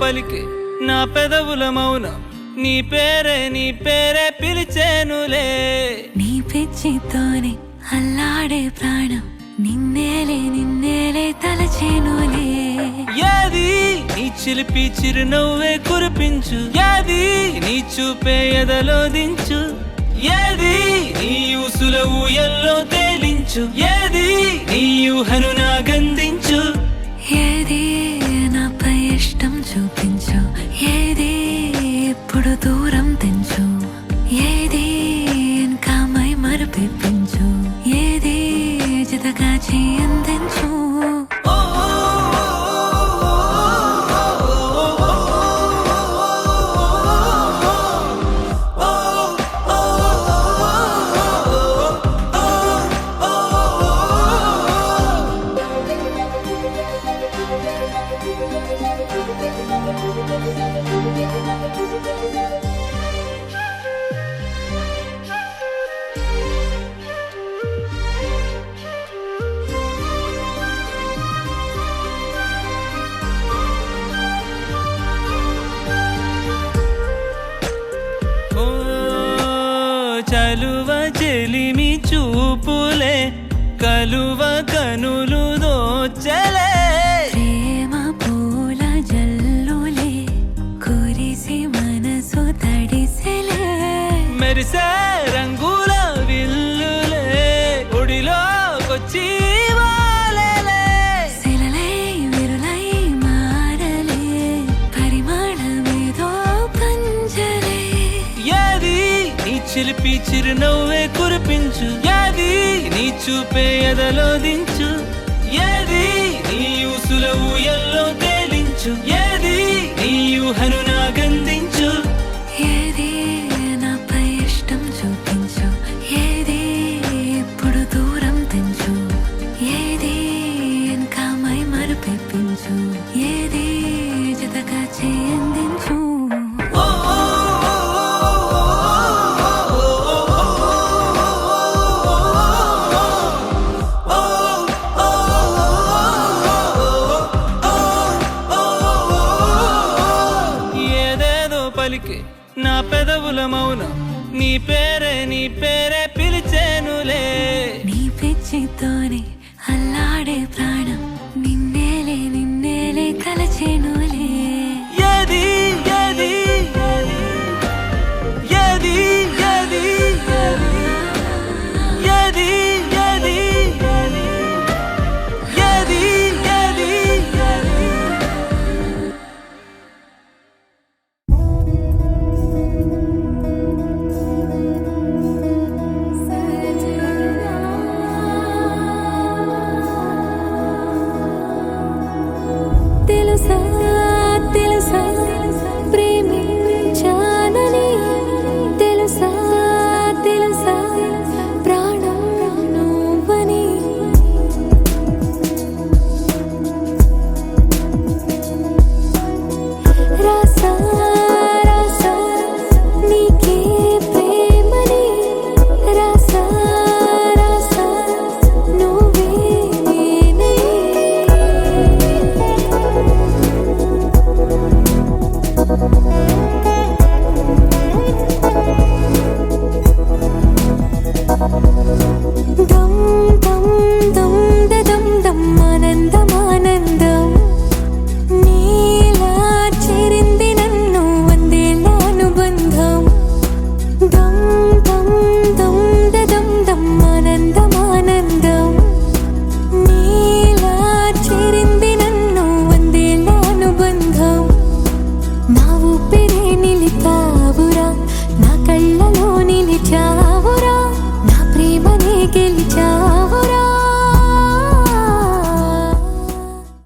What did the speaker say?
పలికే నా పెదవుల మౌనం నీ పేరే పిలిచేనులే నీ పిచ్చితోనే అల్లాడే ప్రాణం నిన్నేలే తలచేనులే ఏది నీ చిలిపి చిరునవ్వే కురిపించు ఏది నీ చూపే ఎదలో దించు ఏది నీ ఊసుల ఊయల్లో తేలించు ఏది నీ ఊహను నాగందించు ఏది నాపై ఇష్టం చూపించు ఏది ఎప్పుడు దూరం తెంచు ఏది ఇంకా మై మరపిపించు ఏది జతగా అందించు చలువ చెలిమి చూపులే కలువ కనులు దోచలే ప్రేమ పూల జల్లులే కురిసి మనసు తడిసెలే మెరిసే రంగుల విల్లులే ఒడిలోకొచ్చి వాలేలే శిలలై విరులై మారలే పరిమాణమేదో పంజలే ఏది నీ చిలిపి చిరునవ్వే కురిపించు ఏది నీ చూపే ఎదలో దించు ఏది నీ ఊసుల ఊయల్లో తేలించు ఏది నీ ఊహను నాగందించు ఏది నాపై ఇష్టం చూపించు ఏది ఎప్పుడు దూరం తెంచు ఏది ఇంకా మై మరపిపించు ఏది జతగా అందించు పలికే నా పెదవుల మౌనం నీ పేరే పిలిచేనులే నీ పిచ్చితో